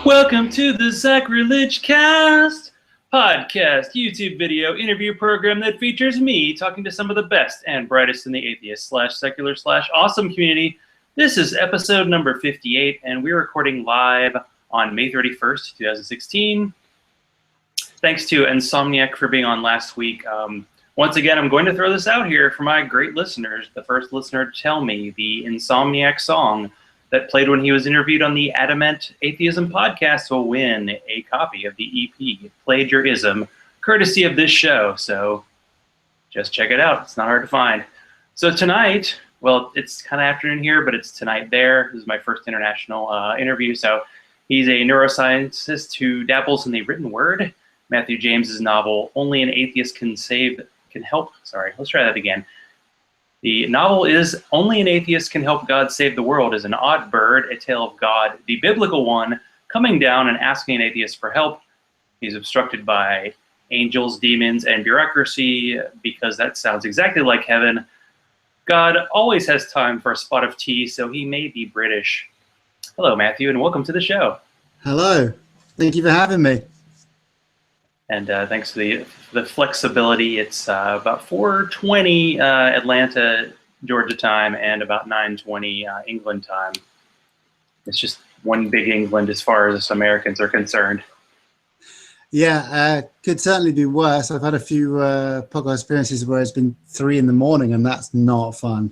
Welcome to the Zachrilege Cast podcast, YouTube video interview program that features me talking to some of the best and brightest in the atheist / secular / awesome community. This is episode number 58, and we're recording live on May 31st, 2016. Thanks to Insomniac for being on last week. Once again, I'm going to throw this out here for my great listeners. The first listener to tell me the Insomniac song that played when he was interviewed on the Adamant Atheism podcast will win a copy of the EP, Plagiarism, courtesy of this show. So just check it out. It's not hard to find. So tonight, well, it's kind of afternoon here, but it's tonight there. This is my first international interview. So he's a neuroscientist who dabbles in the written word. Matthew James's novel, Only an Atheist Can Help. Sorry, let's try that again. The novel is Only an Atheist Can Help God Save the World is an odd bird, a tale of God, the biblical one, coming down and asking an atheist for help. He's obstructed by angels, demons, and bureaucracy because that sounds exactly like heaven. God always has time for a spot of tea, so he may be British. Hello, Matthew, and welcome to the show. Hello. Thank you for having me. And thanks for the flexibility. It's about 4:20 Atlanta, Georgia time, and about 9:20 England time. It's just one big England as far as us Americans are concerned. Yeah, could certainly be worse. I've had a few podcast experiences where it's been 3 a.m, and that's not fun.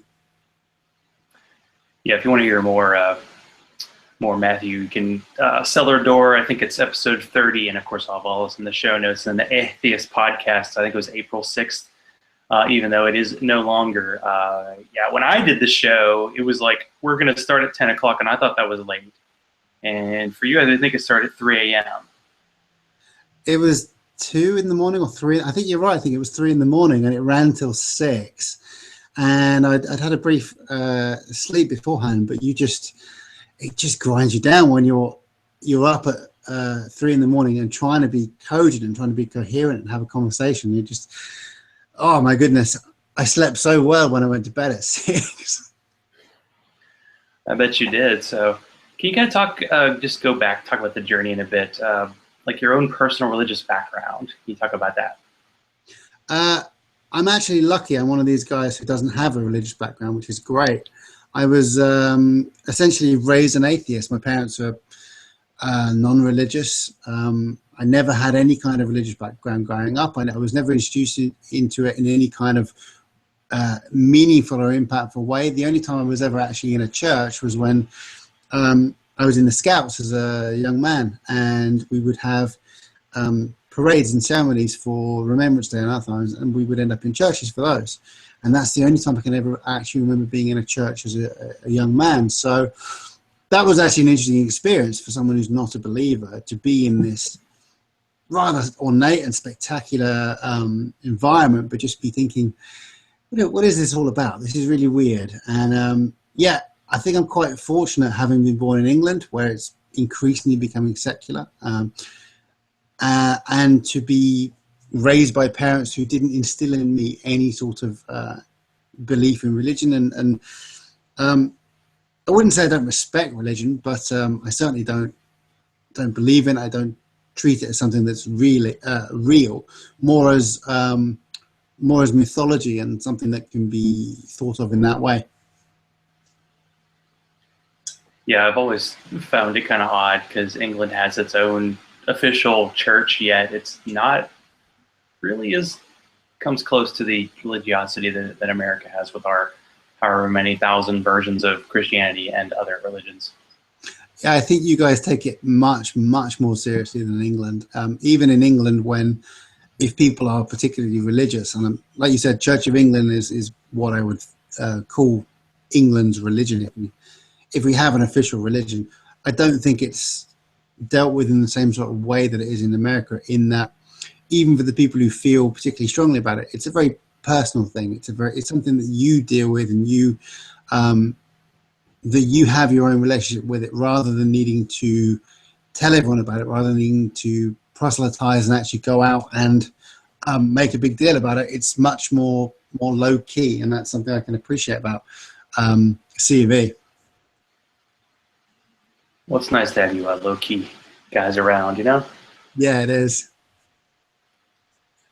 Yeah, if you want to hear more Matthew, you can Cellar Door. I think it's episode 30, and of course I'll have all this in the show notes. And the Atheist podcast, I think it was April 6th, even though it is no longer. Yeah, when I did the show, it was like, we're going to start at 10 o'clock, and I thought that was late. And for you, I think it started at 3 a.m. It was 2 a.m. or 3. I think you're right. I think it was 3 a.m, and it ran till 6. And I'd had a brief sleep beforehand, but it just grinds you down when you're up at 3 a.m. and trying to be cogent and trying to be coherent and have a conversation. You just, oh my goodness, I slept so well when I went to bed at 6. I bet you did. So can you kind of talk, just go back, talk about the journey in a bit, like your own personal religious background. Can you talk about that? I'm actually lucky. I'm one of these guys who doesn't have a religious background, which is great. I was essentially raised an atheist. My parents were non-religious. I never had any kind of religious background growing up. I was never introduced into it in any kind of meaningful or impactful way. The only time I was ever actually in a church was when I was in the Scouts as a young man, and we would have parades and ceremonies for Remembrance Day and other times, and we would end up in churches for those. And that's the only time I can ever actually remember being in a church as a young man. So that was actually an interesting experience for someone who's not a believer, to be in this rather ornate and spectacular environment, but just be thinking, what is this all about? This is really weird. And yeah, I think I'm quite fortunate having been born in England, where it's increasingly becoming secular, and to be raised by parents who didn't instill in me any sort of belief in religion. And I wouldn't say I don't respect religion, but I certainly don't believe in it. I don't treat it as something that's really real, more as mythology and something that can be thought of in that way. Yeah, I've always found it kind of odd because England has its own official church, yet it's not really comes close to the religiosity that America has with our however many thousand versions of Christianity and other religions. Yeah, I think you guys take it much, much more seriously than England. Even in England, if people are particularly religious, and like you said, Church of England is what I would call England's religion. If we have an official religion, I don't think it's dealt with in the same sort of way that it is in America, in that even for the people who feel particularly strongly about it, it's a very personal thing. It's something that you deal with, and that you have your own relationship with it, rather than needing to tell everyone about it, rather than needing to proselytize and actually go out and make a big deal about it. It's much more low key, and that's something I can appreciate about C of E. Well, it's nice to have you low key. guys around, you know? Yeah, it is.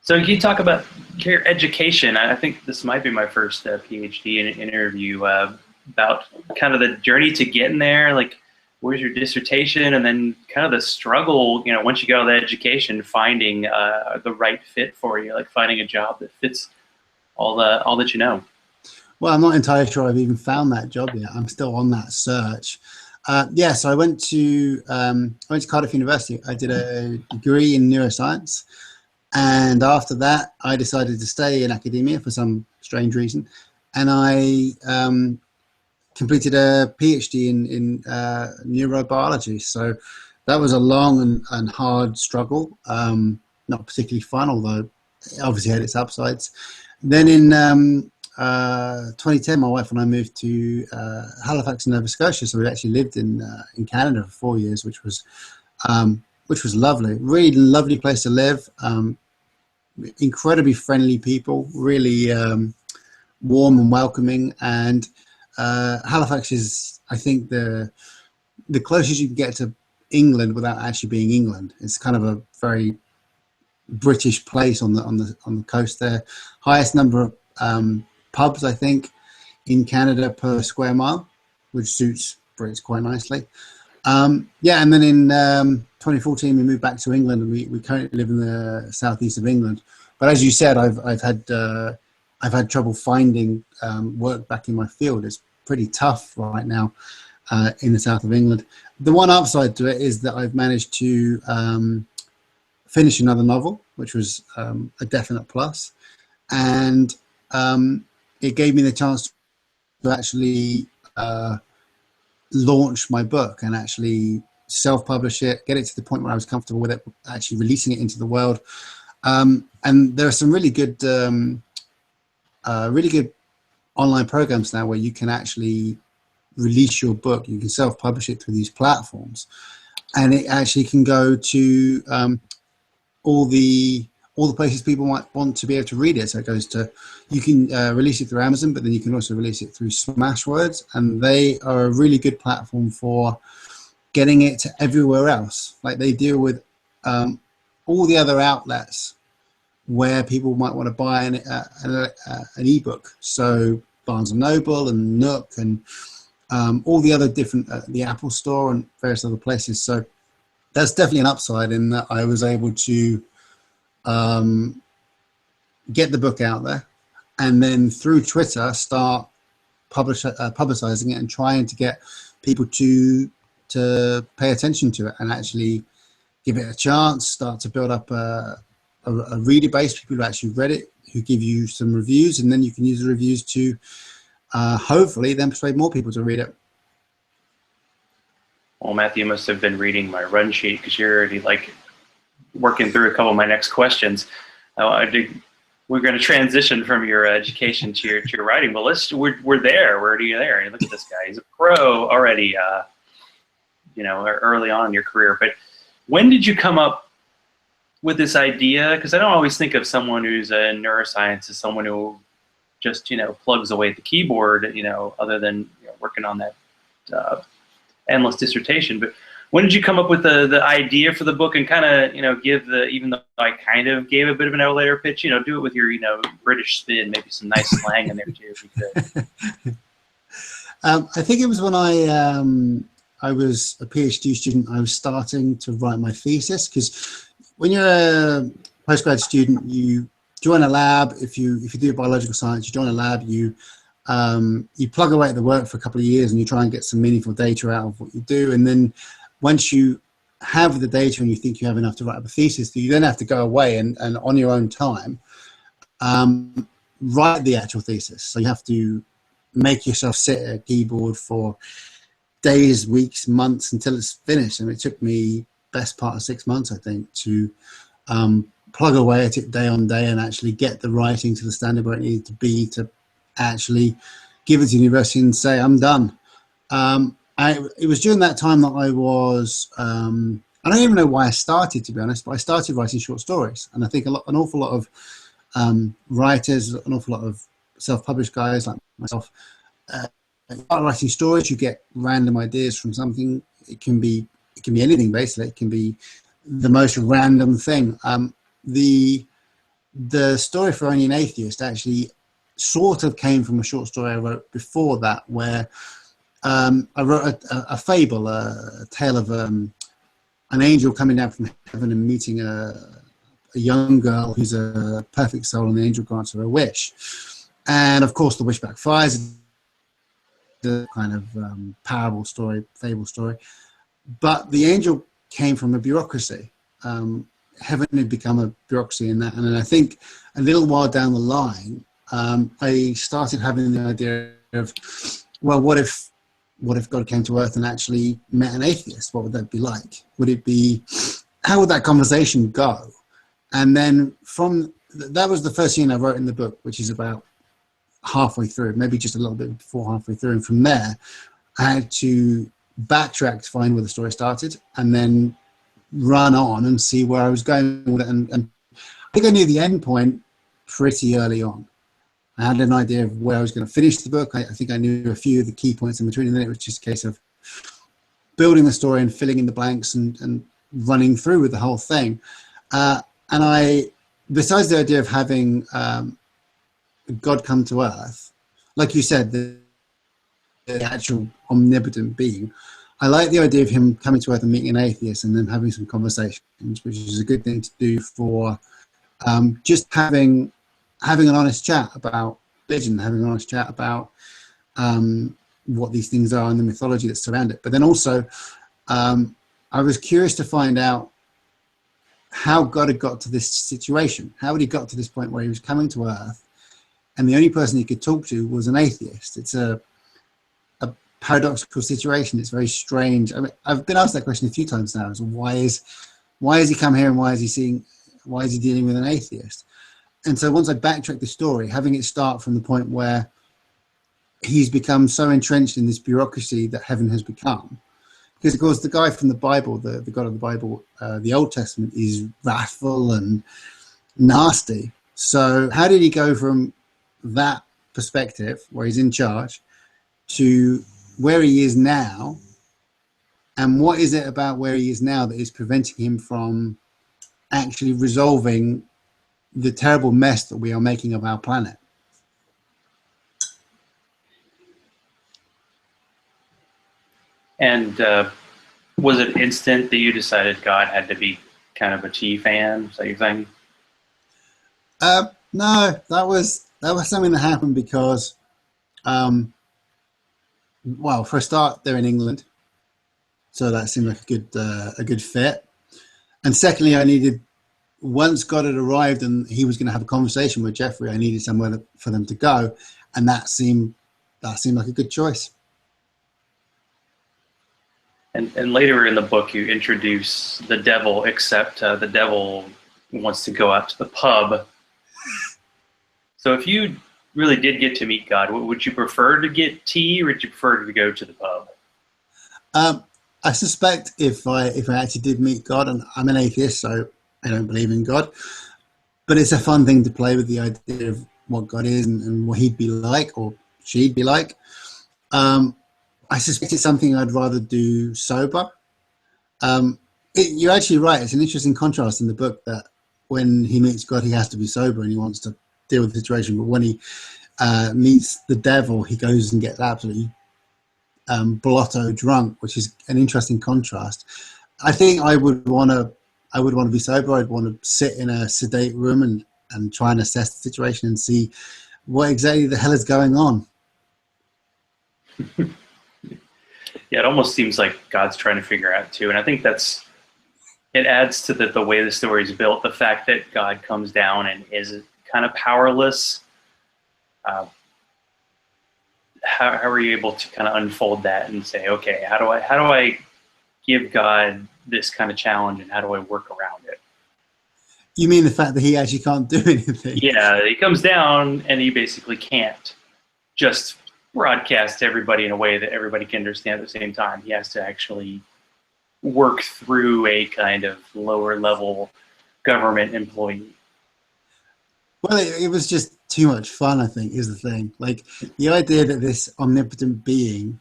So can you talk about your education? I think this might be my first PhD interview about kind of the journey to getting there. Like, where's your dissertation, and then kind of the struggle, you know, once you get out of the education, finding the right fit for you, like finding a job that fits all that you know. Well, I'm not entirely sure I've even found that job yet. I'm still on that search. Yeah, so I went to Cardiff University. I did a degree in neuroscience, and after that, I decided to stay in academia for some strange reason, and I completed a PhD in neurobiology. So that was a long and hard struggle, not particularly fun, although it obviously had its upsides. Then in 2010, my wife and I moved to Halifax, Nova Scotia. So we actually lived in Canada for 4 years, which was lovely. Really lovely place to live. Incredibly friendly people, really warm and welcoming. And Halifax is, I think, the closest you can get to England without actually being England. It's kind of a very British place on the coast there. Highest number of pubs, I think, in Canada per square mile, which suits Brits quite nicely. Yeah, and then in 2014 we moved back to England, and we currently live in the southeast of England. But as you said, I've had trouble finding work back in my field. It's pretty tough right now in the south of England. The one upside to it is that I've managed to finish another novel, which was a definite plus, and it gave me the chance to actually launch my book and actually self-publish it, get it to the point where I was comfortable with it, actually releasing it into the world. And there are some really good online programs now where you can actually release your book. You can self-publish it through these platforms, and it actually can go to all the places people might want to be able to read it. So it goes to, you can release it through Amazon, but then you can also release it through Smashwords, and they are a really good platform for getting it to everywhere else. Like, they deal with all the other outlets where people might want to buy an ebook. So Barnes and Noble and Nook and all the other different, the Apple Store and various other places. So that's definitely an upside in that I was able to get the book out there, and then through Twitter start publicizing it and trying to get people to pay attention to it and actually give it a chance, start to build up a reader base, people who actually read it, who give you some reviews, and then you can use the reviews to hopefully then persuade more people to read it. Well, Matthew, you must have been reading my run sheet, because you're already like working through a couple of my next questions. We're going to transition from your education to your writing, but we're there. We're already there. And look at this guy; he's a pro already. You know, early on in your career. But when did you come up with this idea? Because I don't always think of someone who's a neuroscience as someone who just, you know, plugs away at the keyboard, you know, other than, you know, working on that endless dissertation. But when did you come up with the idea for the book, and kind of, you know, give the, even though I kind of gave a bit of an elevator pitch, you know, do it with your, you know, British spin, maybe some nice slang in there too, if you could. I think it was when I was a PhD student. I was starting to write my thesis, because when you're a postgrad student, you join a lab. If you do biological science, you join a lab, you plug away at the work for a couple of years, and you try and get some meaningful data out of what you do. And then once you have the data and you think you have enough to write up a thesis, you then have to go away and on your own time write the actual thesis. So you have to make yourself sit at a keyboard for days, weeks, months until it's finished. And it took me best part of 6 months, I think, to plug away at it day on day and actually get the writing to the standard where it needed to be, to actually give it to the university and say, I'm done. It was during that time that I was, I don't even know why I started, to be honest, but I started writing short stories. And I think an awful lot of writers, an awful lot of self-published guys like myself, start writing stories. You get random ideas from something. It can be it can be anything basically. It can be the most random thing. The story for Only an Atheist actually sort of came from a short story I wrote before that, where I wrote a fable, a tale of an angel coming down from heaven and meeting a young girl who's a perfect soul, and the angel grants her a wish. And of course, the wish backfires. The kind of parable story, fable story. But the angel came from a bureaucracy. Heaven had become a bureaucracy in that. And then I think a little while down the line, I started having the idea of, well, what if God came to earth and actually met an atheist? What would that be like? How would that conversation go? And then that was the first scene I wrote in the book, which is about halfway through, maybe just a little bit before halfway through. And from there, I had to backtrack to find where the story started and then run on and see where I was going with it. And I think I knew the end point pretty early on. I had an idea of where I was going to finish the book. I think I knew a few of the key points in between, and then it was just a case of building the story and filling in the blanks and running through with the whole thing. And besides the idea of having God come to earth, like you said, the actual omnipotent being, I like the idea of him coming to earth and meeting an atheist and then having some conversations, which is a good thing to do for just having an honest chat about religion, having an honest chat about what these things are and the mythology that surround it. But then also, I was curious to find out how God had got to this situation. How had he got to this point where he was coming to earth and the only person he could talk to was an atheist? It's a paradoxical situation. It's very strange. I mean, I've been asked that question a few times now. So why is he come here and why is he dealing with an atheist? And so once I backtracked the story, having it start from the point where he's become so entrenched in this bureaucracy that heaven has become, because of course the guy from the Bible, the God of the Bible, the Old Testament, is wrathful and nasty. So how did he go from that perspective where he's in charge to where he is now, and what is it about where he is now that is preventing him from actually resolving the terrible mess that we are making of our planet? And was it instant that you decided God had to be kind of a T fan? Is that your thing? No, that was something that happened because, well, for a start, they're in England, so that seemed like a good fit. And secondly, I needed, once God had arrived and he was going to have a conversation with Jeffrey, I needed somewhere for them to go, and that seemed like a good choice. And later in the book, you introduce the devil, except the devil wants to go out to the pub. So if you really did get to meet God, would you prefer to get tea or would you prefer to go to the pub? I suspect if I actually did meet God, and I'm an atheist, so I don't believe in God, but it's a fun thing to play with the idea of what God is and what he'd be like or she'd be like. I suspect it's something I'd rather do sober. You're actually right. It's an interesting contrast in the book that when he meets God, he has to be sober and he wants to deal with the situation. But when he meets the devil, he goes and gets absolutely blotto drunk, which is an interesting contrast. I think I would want to be sober. I'd want to sit in a sedate room and try and assess the situation and see what exactly the hell is going on. Yeah, it almost seems like God's trying to figure out too, and I think it adds to the way the story is built. The fact that God comes down and is kind of powerless. How are you able to kind of unfold that and say, okay, how do I give God this kind of challenge, and how do I work around it? You mean the fact that he actually can't do anything? Yeah, he comes down and he basically can't just broadcast to everybody in a way that everybody can understand at the same time. He has to actually work through a kind of lower level government employee. Well, it was just too much fun, I think, is the thing. Like the idea that this omnipotent being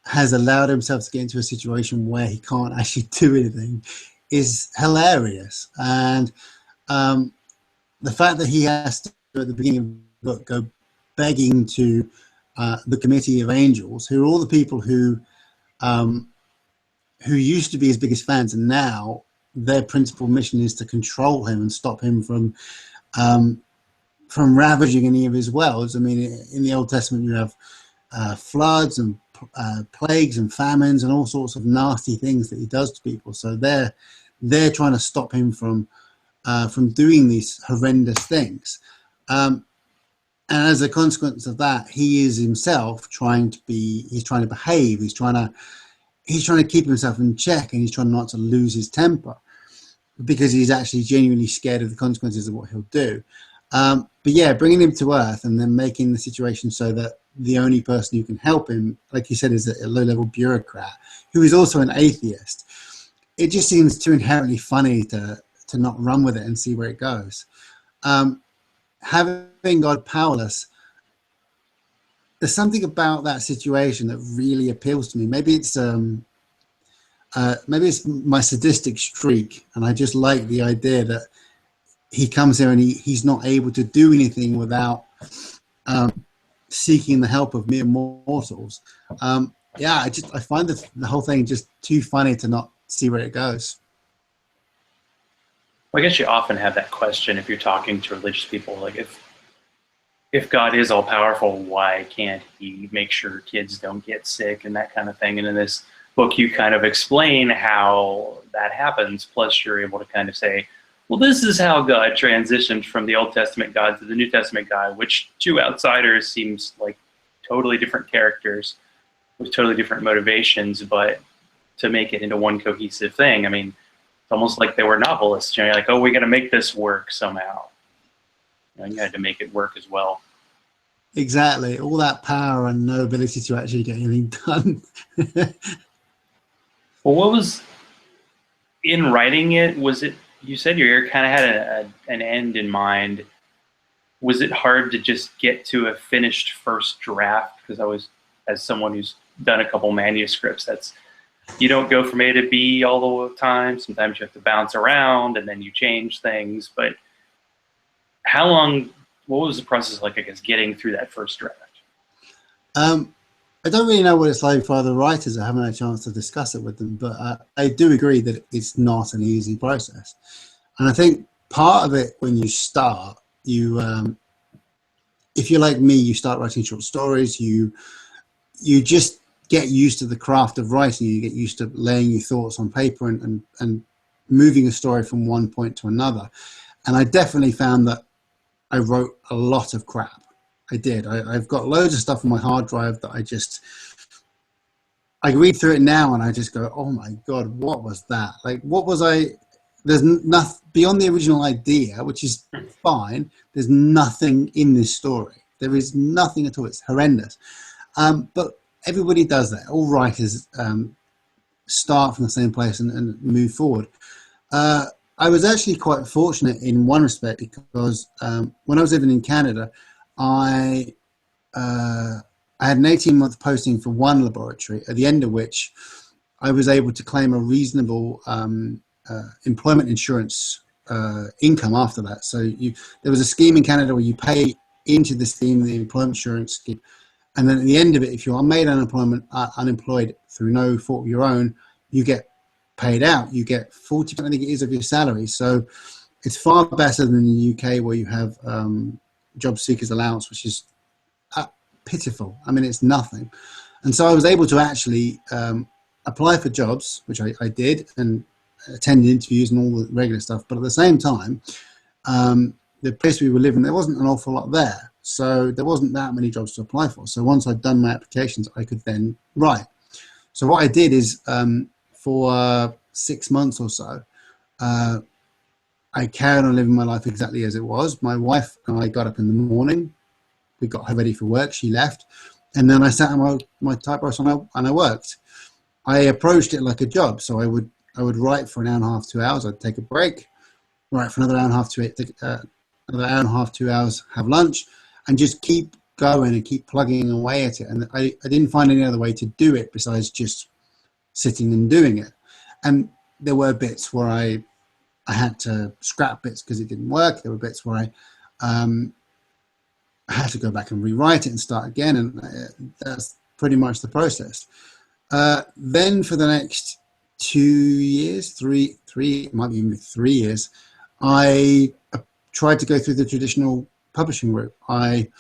has allowed himself to get into a situation where he can't actually do anything is hilarious. And the fact that he has to, at the beginning of the book, go begging to the Committee of Angels, who are all the people who used to be his biggest fans, and now their principal mission is to control him and stop him from ravaging any of his wells. I mean, in the Old Testament, you have floods and plagues and famines and all sorts of nasty things that he does to people. So they're trying to stop him from doing these horrendous things. And as a consequence of that, he is himself trying to behave. He's trying to keep himself in check, and he's trying not to lose his temper, because he's actually genuinely scared of the consequences of what he'll do. But yeah, bringing him to Earth and then making the situation so that the only person who can help him, like you said, is a low-level bureaucrat who is also an atheist. It just seems too inherently funny to not run with it and see where it goes. Having God powerless, there's something about that situation that really appeals to me. Maybe it's my sadistic streak, and I just like the idea that he comes here and he's not able to do anything without seeking the help of mere mortals. I find the whole thing just too funny to not see where it goes. Well, I guess you often have that question if you're talking to religious people, like if God is all powerful, why can't he make sure kids don't get sick and that kind of thing? And in this book, you kind of explain how that happens. Plus, you're able to kind of say, well, this is how God transitioned from the Old Testament God to the New Testament God, which to outsiders seems like totally different characters with totally different motivations, but to make it into one cohesive thing, I mean, it's almost like they were novelists. You know, you're like, oh, we got to make this work somehow. You know, you had to make it work as well. Exactly. All that power and no ability to actually get anything done. Well, what was, in writing it, was it, you said you kind of had an end in mind. Was it hard to just get to a finished first draft? Because I was, as someone who's done a couple manuscripts, you don't go from A to B all the time. Sometimes you have to bounce around and then you change things. But how long, what was the process like, I guess, getting through that first draft? I don't really know what it's like for other writers. I haven't had a chance to discuss it with them, but I do agree that it's not an easy process. And I think part of it, when you start, if you're like me, you start writing short stories, you just get used to the craft of writing. You get used to laying your thoughts on paper and moving a story from one point to another. And I definitely found that I wrote a lot of crap. I did. I've got loads of stuff on my hard drive that I read through it now and I just go, oh my God, what was that? Like, what was there's nothing beyond the original idea, which is fine. There's nothing in this story. There is nothing at all. It's horrendous. But everybody does that. All writers start from the same place and move forward. I was actually quite fortunate in one respect, because when I was living in Canada, I had an 18-month posting for one laboratory, at the end of which I was able to claim a reasonable employment insurance income after that. So there was a scheme in Canada where you pay into the scheme, the employment insurance scheme, and then at the end of it, if you are made unemployed through no fault of your own, you get paid out. You get 40%, I think it is, of your salary. So it's far better than the UK, where you have job seekers allowance, which is pitiful. I mean, it's nothing. And so I was able to actually apply for jobs, which I did, and attend interviews and all the regular stuff. But at the same time, the place we were living, there wasn't an awful lot there. So there wasn't that many jobs to apply for. So once I'd done my applications, I could then write. So what I did is, for 6 months or so, I carried on living my life exactly as it was. My wife and I got up in the morning. We got her ready for work. She left. And then I sat on my typewriter and I worked. I approached it like a job. So I would write for an hour and a half, 2 hours. I'd take a break, write for another hour and a half, 2 hours, have lunch, and just keep going and keep plugging away at it. And I didn't find any other way to do it besides just sitting and doing it. And there were bits where I had to scrap bits because it didn't work. There were bits where I had to go back and rewrite it and start again. And that's pretty much the process. Then for the next 2 years, three, it might be even 3 years, I tried to go through the traditional publishing route. I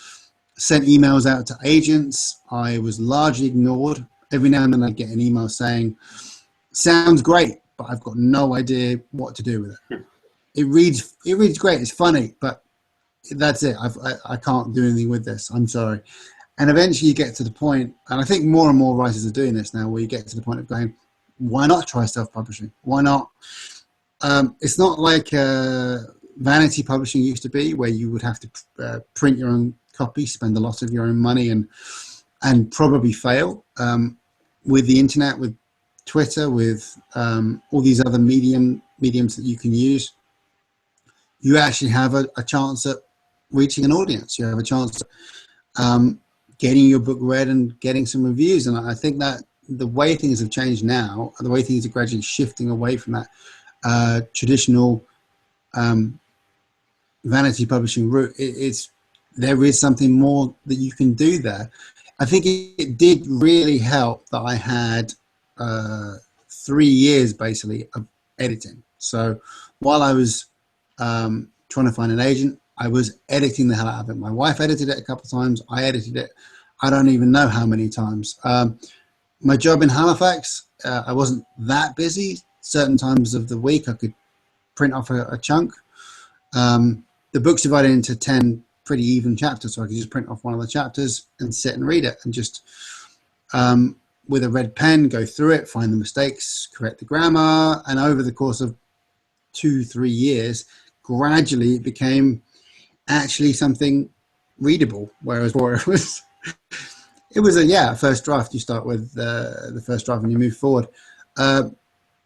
sent emails out to agents. I was largely ignored. Every now and then I'd get an email saying, sounds great, but I've got no idea what to do with it. It reads great. It's funny, but that's it. I can't do anything with this. I'm sorry. And eventually you get to the point, and I think more and more writers are doing this now, where you get to the point of going, why not try self-publishing? Why not? It's not like vanity publishing used to be, where you would have to print your own copy, spend a lot of your own money, and probably fail. With the internet, with Twitter, with all these other mediums that you can use, you actually have a chance at reaching an audience. You have a chance at getting your book read and getting some reviews. And I think that the way things have changed now, the way things are gradually shifting away from that traditional vanity publishing route, there is something more that you can do there. I think it did really help that I had 3 years basically of editing. So while I was trying to find an agent, I was editing the hell out of it. My wife edited it a couple of times. I edited it, I don't even know how many times. My job in Halifax, I wasn't that busy. Certain times of the week, I could print off a chunk. The book's divided into 10 pretty even chapters, so I could just print off one of the chapters and sit and read it, and just with a red pen go through it, find the mistakes, correct the grammar, and over the course of 2-3 years, gradually it became actually something readable. Whereas before it was a first draft. You start with the first draft and you move forward.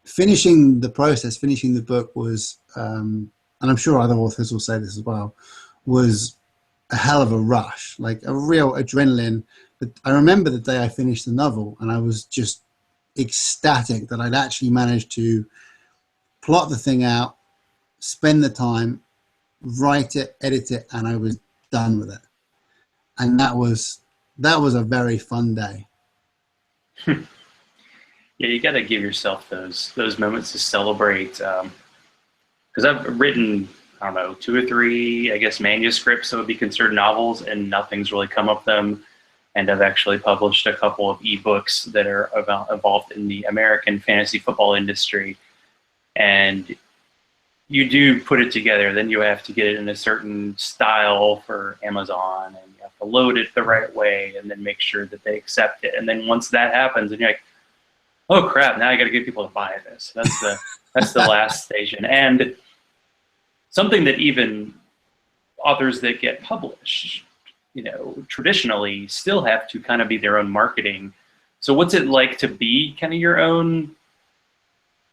Finishing the process, finishing the book was, and I'm sure other authors will say this as well, was a hell of a rush, like a real adrenaline. But I remember the day I finished the novel and I was just ecstatic that I'd actually managed to plot the thing out, spend the time, write it, edit it, and I was done with it. And that was a very fun day. Yeah, you got to give yourself those moments to celebrate. Because I've written, I don't know, 2 or 3, I guess, manuscripts that would be considered novels, and nothing's really come of them. And I've actually published a couple of ebooks that are involved in the American fantasy football industry. And you do put it together, then you have to get it in a certain style for Amazon, and you have to load it the right way, and then make sure that they accept it. And then once that happens, and you're like, oh crap, now I got to get people to buy this. That's the last station. And something that even authors that get published, traditionally still have to kind of be their own marketing. So what's it like to be kind of your own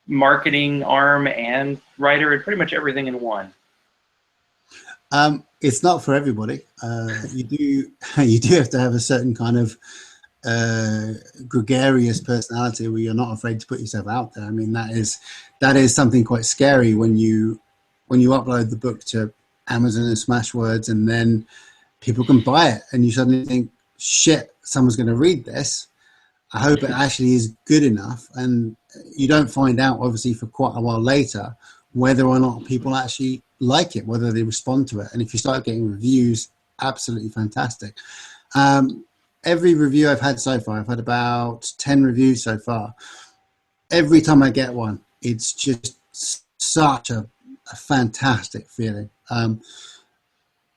marketing arm and writer and pretty much everything in one? It's not for everybody. You do have to have a certain kind of gregarious personality where you're not afraid to put yourself out there. I mean, that is something quite scary when you upload the book to Amazon and Smashwords, and then people can buy it, and you suddenly think, shit, someone's going to read this. I hope it actually is good enough. And you don't find out, obviously, for quite a while later, whether or not people actually like it, whether they respond to it. And if you start getting reviews, absolutely fantastic. Every review I've had so far, I've had about 10 reviews so far. Every time I get one, it's just such a fantastic feeling.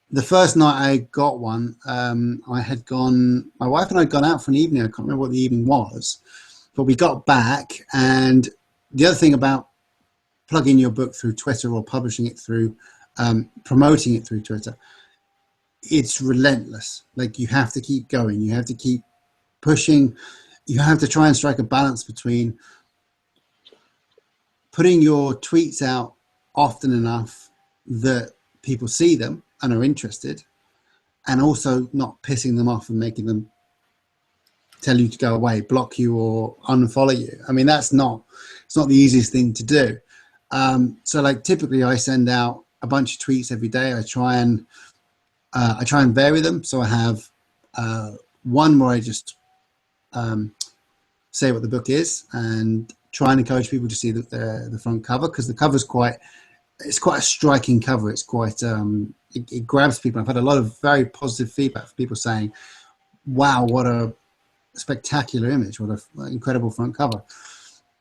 The first night I got one, my wife and I had gone out for an evening. I can't remember what the evening was, but we got back. And the other thing about plugging your book through Twitter or publishing it through, promoting it through Twitter, it's relentless. Like, you have to keep going. You have to keep pushing. You have to try and strike a balance between putting your tweets out often enough that people see them and are interested, and also not pissing them off and making them tell you to go away, block you, or unfollow you. I mean, it's not the easiest thing to do. So like typically I send out a bunch of tweets every day. I try and vary them. So I have one where I just say what the book is and try and encourage people to see the front cover, because the cover's it's quite a striking cover. It's quite it grabs people. I've had a lot of very positive feedback from people saying, wow, what a spectacular image, what an incredible front cover.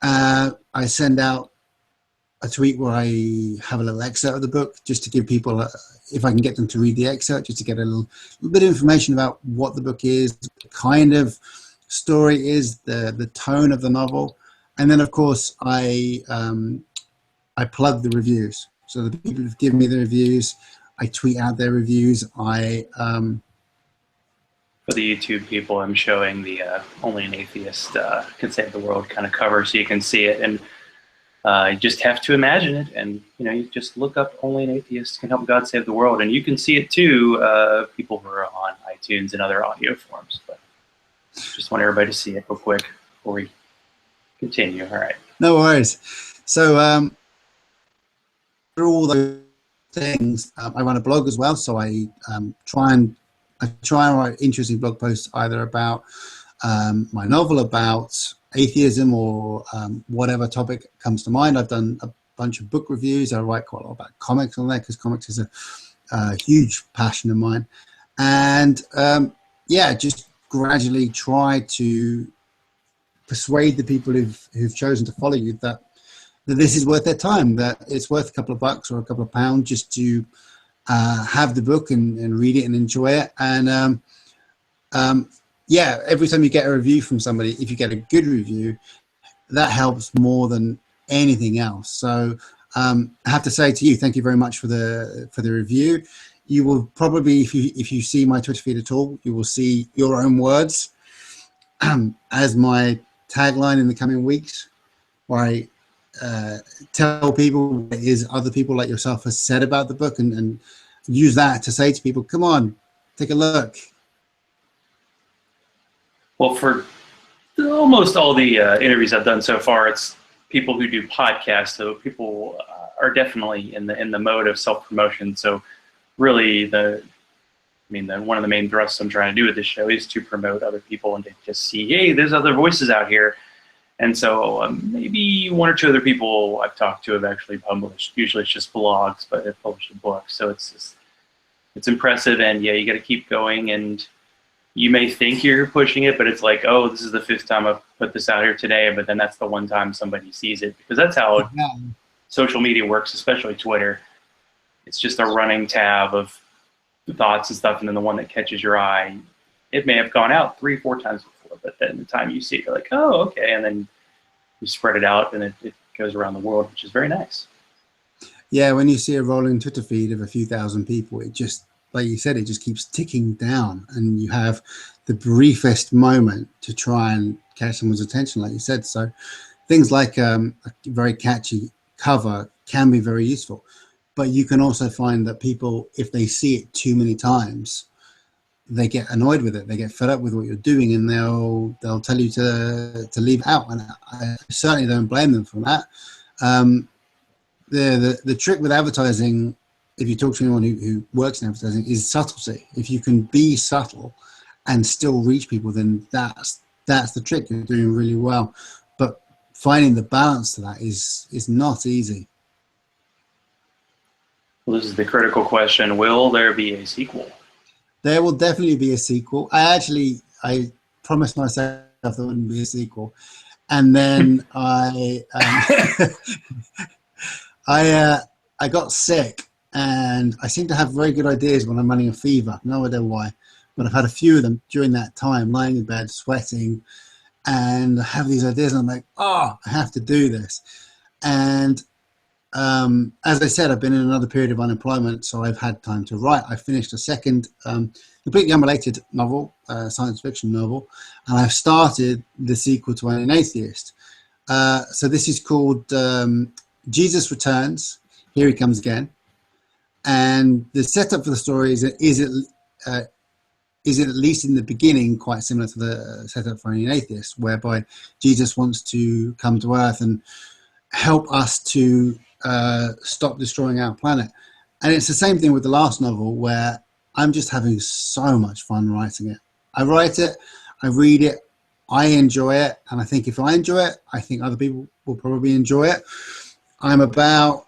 I send out a tweet where I have a little excerpt of the book, just to give people, if I can get them to read the excerpt, just to get a little bit of information about what the book is, the kind of story is, the tone of the novel. And then of course I plug the reviews. So the people who've given me the reviews, I tweet out their reviews. For the YouTube people, I'm showing the Only an Atheist Can Save the World kind of cover so you can see it. And you just have to imagine it. And, you just look up Only an Atheist Can Help God Save the World. And you can see it too, people who are on iTunes and other audio forms. But just want everybody to see it real quick before we continue. All right. No worries. So through all those things, I run a blog as well. So I try and write interesting blog posts either about my novel, about atheism, or whatever topic comes to mind. I've done a bunch of book reviews. I write quite a lot about comics on there, because comics is a huge passion of mine. And just gradually try to persuade the people who've chosen to follow you that this is worth their time, that it's worth a couple of bucks or a couple of pounds just to have the book and read it and enjoy it. And every time you get a review from somebody, if you get a good review, that helps more than anything else. So I have to say to you, thank you very much for the review. You will probably, if you see my Twitter feed at all, you will see your own words as my tagline in the coming weeks, where I tell people what it is other people like yourself has said about the book, and use that to say to people, come on, take a look. Well, for almost all the interviews I've done so far, it's people who do podcasts. So people are definitely in the mode of self-promotion. So really one of the main thrusts I'm trying to do with this show is to promote other people and to just see, hey, there's other voices out here. And so maybe one or two other people I've talked to have actually published. Usually it's just blogs, but they've published a book. So it's impressive. And yeah, you got to keep going. And you may think you're pushing it, but it's like, oh, this is the 5th time I've put this out here today. But then that's the one time somebody sees it, because that's how social media works, especially Twitter. It's just a running tab of thoughts and stuff. And then the one that catches your eye, it may have gone out 3 or 4 times before, but then the time you see it, you're like, oh, okay. And then you spread it out and it goes around the world, which is very nice. Yeah, when you see a rolling Twitter feed of a few thousand people, it just, like you said, it just keeps ticking down, and you have the briefest moment to try and catch someone's attention, like you said. So things like a very catchy cover can be very useful, but you can also find that people, if they see it too many times, they get annoyed with it. They get fed up with what you're doing, and they'll tell you to leave it out. And I certainly don't blame them for that. The trick with advertising, if you talk to anyone who works in advertising, is subtlety. If you can be subtle and still reach people, then that's the trick. You're doing really well. But finding the balance to that is not easy. Well, this is the critical question. Will there be a sequel? There will definitely be a sequel. I promised myself there wouldn't be a sequel. And then I got sick. And I seem to have very good ideas when I'm running a fever. No idea why. But I've had a few of them during that time, lying in bed, sweating. And I have these ideas, and I'm like, oh, I have to do this. And as I said, I've been in another period of unemployment, so I've had time to write. I finished a second, completely unrelated novel, science fiction novel. And I've started the sequel to An Atheist. So this is called Jesus Returns, Here He Comes Again. And the setup for the story is is at least in the beginning quite similar to the setup for an atheist, whereby Jesus wants to come to earth and help us to stop destroying our planet. And it's the same thing with the last novel, where I'm just having so much fun writing it. I write it, I read it, I enjoy it, and I think if I enjoy it, I think other people will probably enjoy it. I'm about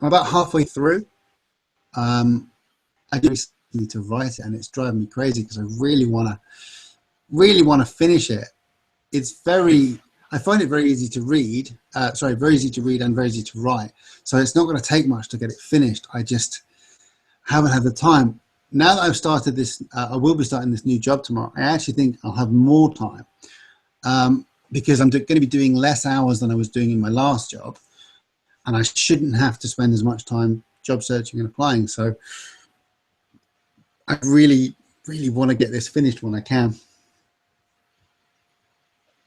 halfway through. I just need to write it, and it's driving me crazy because I really want to finish it. I find it very easy to read. Very easy to read and very easy to write. So it's not going to take much to get it finished. I just haven't had the time. Now that I've started this, I will be starting this new job tomorrow. I actually think I'll have more time because I'm going to be doing less hours than I was doing in my last job, and I shouldn't have to spend as much time job searching and applying. So I really, really want to get this finished when I can.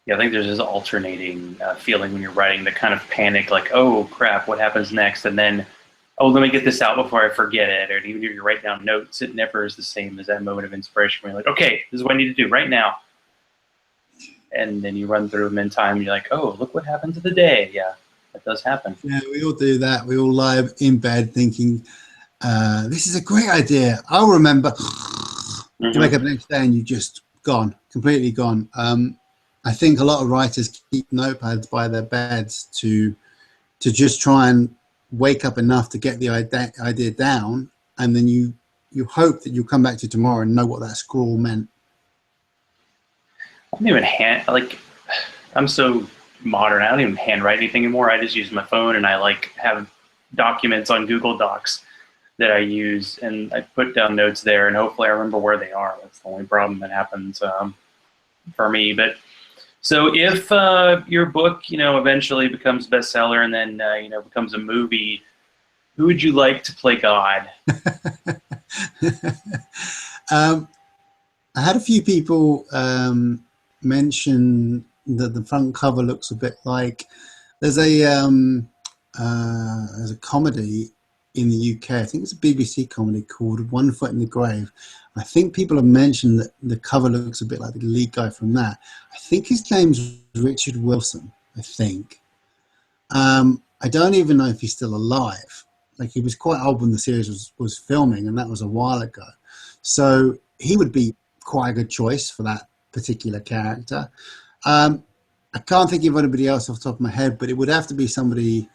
Yeah, I think there's this alternating feeling when you're writing, the kind of panic, like, oh crap, what happens next? And then, oh, let me get this out before I forget it. Or even if you write down notes, it never is the same as that moment of inspiration where you're like, okay, this is what I need to do right now. And then you run through them in time and you're like, oh, look what happened to the day. Yeah, that does happen. Yeah, we all do that. We all lie in bed thinking, this is a great idea. I'll remember. You wake up the next day and you're just gone, completely gone. I think a lot of writers keep notepads by their beds to just try and wake up enough to get the idea down, and then you hope that you'll come back to tomorrow and know what that scrawl meant. I don't even I'm so modern, I don't even handwrite anything anymore. I just use my phone, and I have documents on Google Docs that I use, and I put down notes there, and hopefully I remember where they are. That's the only problem that happens for me. But so if your book, eventually becomes bestseller and then, becomes a movie, who would you like to play God? I had a few people mention that the front cover looks a bit like there's a comedy in the UK. I think it's a BBC comedy called One Foot in the Grave. I think people have mentioned that the cover looks a bit like the lead guy from that. I think his name's Richard Wilson, I think. I don't even know if he's still alive. He was quite old when the series was filming, and that was a while ago. So he would be quite a good choice for that particular character. I can't think of anybody else off the top of my head, but it would have to be somebody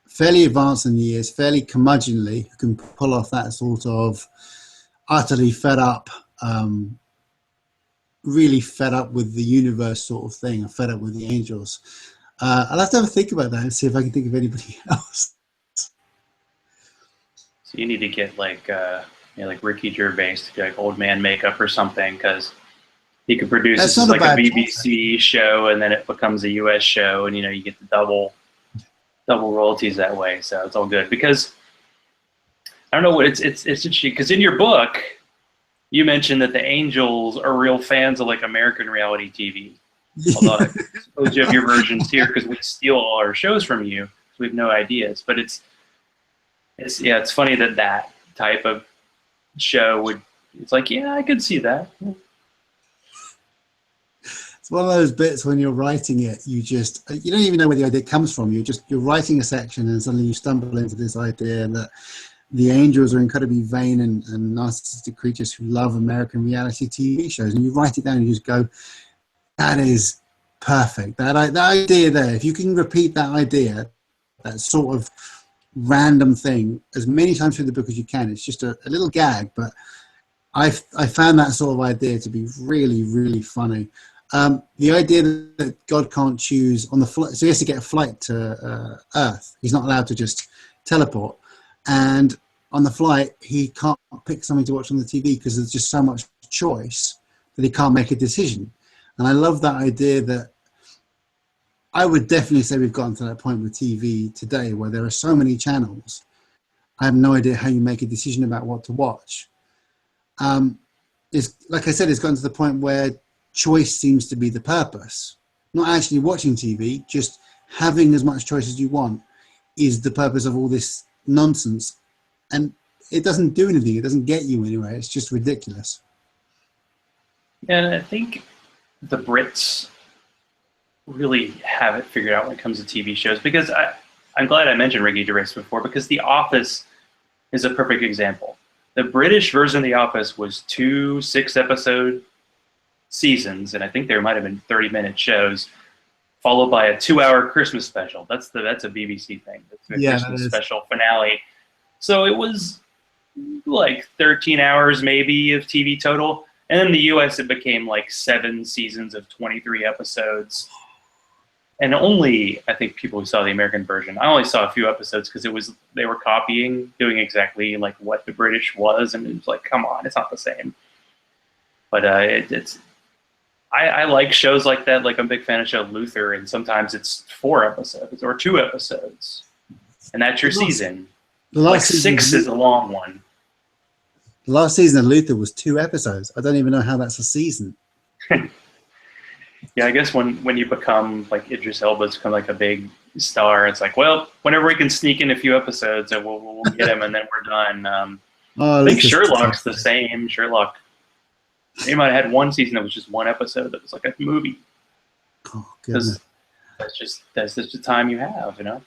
fairly advanced in years, fairly curmudgeonly, who can pull off that sort of utterly fed up, really fed up with the universe sort of thing, and fed up with the angels. I'll have to have a think about that and see if I can think of anybody else. So you need to get like Ricky Gervais to do old man makeup or something, because he could produce this as a BBC show, and then it becomes a US show, and you get the double royalties that way. So it's all good, because I don't know what it's interesting, because in your book you mentioned that the angels are real fans of American reality TV. Although I suppose you have your versions here because we steal all our shows from you, so we have no ideas. But it's funny that type of show I could see that. Yeah. It's one of those bits when you're writing it, you don't even know where the idea comes from. You're writing a section, and suddenly you stumble into this idea that the angels are incredibly vain and narcissistic creatures who love American reality TV shows, and you write it down and you just go, that is perfect. That idea there, if you can repeat that idea, that sort of random thing, as many times through the book as you can, it's just a little gag, but I found that sort of idea to be really, really funny. The idea that God can't choose on the flight, so he has to get a flight to Earth. He's not allowed to just teleport. And on the flight, he can't pick something to watch on the TV because there's just so much choice that he can't make a decision. And I love that idea that I would definitely say we've gotten to that point with TV today where there are so many channels. I have no idea how you make a decision about what to watch. It's, like I said, it's gotten to the point where choice seems to be the purpose. Not actually watching TV, just having as much choice as you want is the purpose of all this nonsense. And it doesn't do anything. It doesn't get you anywhere. It's just ridiculous. And I think the Brits really have it figured out when it comes to TV shows, because I'm glad I mentioned Ricky Gervais before, because The Office is a perfect example. The British version of The Office was 2 6-episode seasons, and I think there might have been 30-minute shows, followed by a 2-hour Christmas special. That's a BBC thing. That's the Christmas special finale. So it was like 13 hours maybe of TV total. And in the US, it became like 7 seasons of 23 episodes. And only, I think, people who saw the American version, I only saw a few episodes because they were copying, doing exactly like what the British was, and it was like, come on, it's not the same. But I like shows like that. Like, I'm a big fan of show Luther, and sometimes it's 4 episodes or 2 episodes, and that's your season. Like 6 is a long one. The last season of Luther was 2 episodes. I don't even know how that's a season. Yeah, I guess when you become like Idris Elba's become like a big star, it's like, well, whenever we can sneak in a few episodes, we'll get him, and then we're done. I think Sherlock's the same. Sherlock, they might have had one season that was just 1 episode that was like a movie. Oh, goodness. That's just the time you have, you know.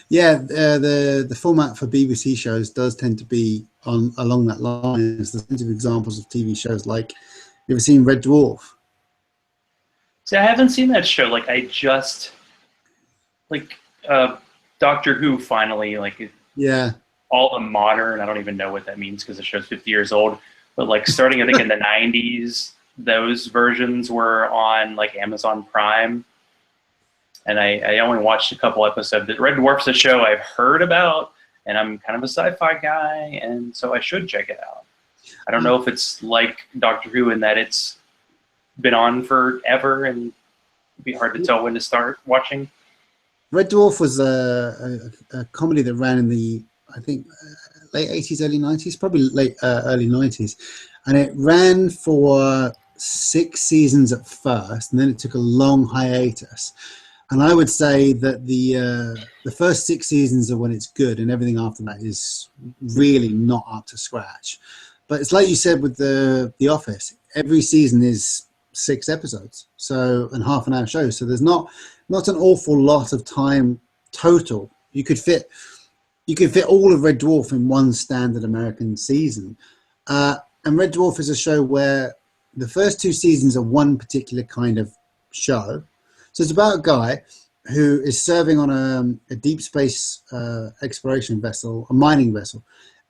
Yeah, the format for BBC shows does tend to be along that line. There's plenty of examples of TV shows like, you ever seen Red Dwarf? See, I haven't seen that show. Like, I just Doctor Who finally, like, yeah, all the modern. I don't even know what that means because the show's 50 years old. But like starting, I think in the 90s, those versions were on like Amazon Prime. And I only watched a couple episodes. Red Dwarf's a show I've heard about, and I'm kind of a sci-fi guy, and so I should check it out. I don't know if it's like Doctor Who in that it's been on forever and it'd be hard to tell when to start watching. Red Dwarf was a comedy that ran in the, I think, late 80s, early 90s, probably early 90s. And it ran for 6 seasons at first, and then it took a long hiatus. And I would say that the first 6 seasons are when it's good, and everything after that is really not up to scratch. But it's like you said with The Office. Every season is 6 episodes, and half-an-hour shows. So there's not an awful lot of time total. You could fit all of Red Dwarf in one standard American season. And Red Dwarf is a show where the first 2 seasons are one particular kind of show. So it's about a guy who is serving on a deep space exploration vessel, a mining vessel,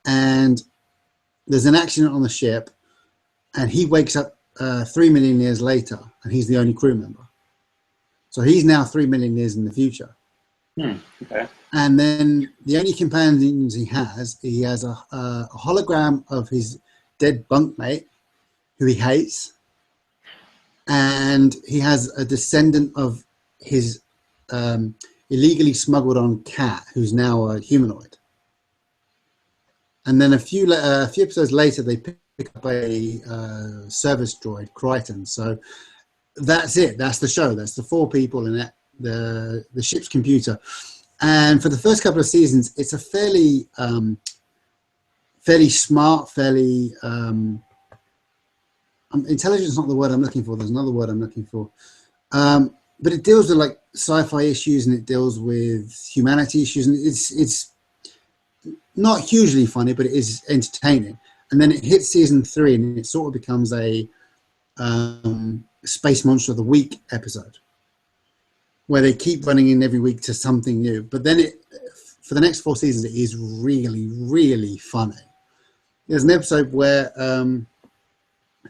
and there's an accident on the ship, and he wakes up 3 million years later, and he's the only crew member. So he's now 3 million years in the future. Okay. And then the only companions he has a hologram of his dead bunkmate, who he hates, and he has a descendant of his illegally smuggled on cat, who's now a humanoid. And then a few episodes later, they pick up a service droid, Crichton. So that's it. That's the show. That's the 4 people in it, the ship's computer. And for the first couple of seasons, it's a fairly smart, fairly intelligence is not the word I'm looking for. There's another word I'm looking for. But it deals with like sci-fi issues, and it deals with humanity issues, and it's not hugely funny, but it is entertaining. And then it hits season 3, and it sort of becomes a Space Monster of the Week episode, where they keep running in every week to something new. But then for the next 4 seasons, it is really, really funny. There's an episode where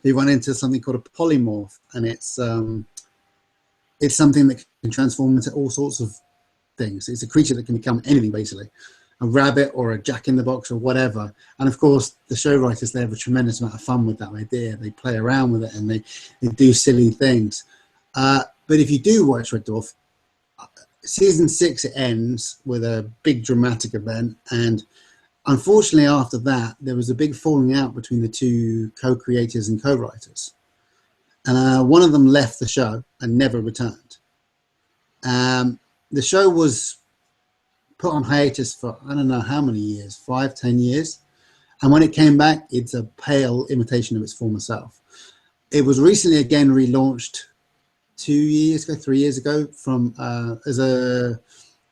they run into something called a polymorph, and it's something that can transform into all sorts of things. It's a creature that can become anything, basically. A rabbit or a jack-in-the-box or whatever. And of course, the show writers, they have a tremendous amount of fun with that idea. They play around with it, and they do silly things. But if you do watch Red Dwarf, season 6 ends with a big dramatic event, and unfortunately after that, there was a big falling out between the 2 co-creators and co-writers. And one of them left the show and never returned. The show was put on hiatus for, I don't know how many years, 5, 10 years. And when it came back, it's a pale imitation of its former self. It was recently again relaunched 3 years ago from as a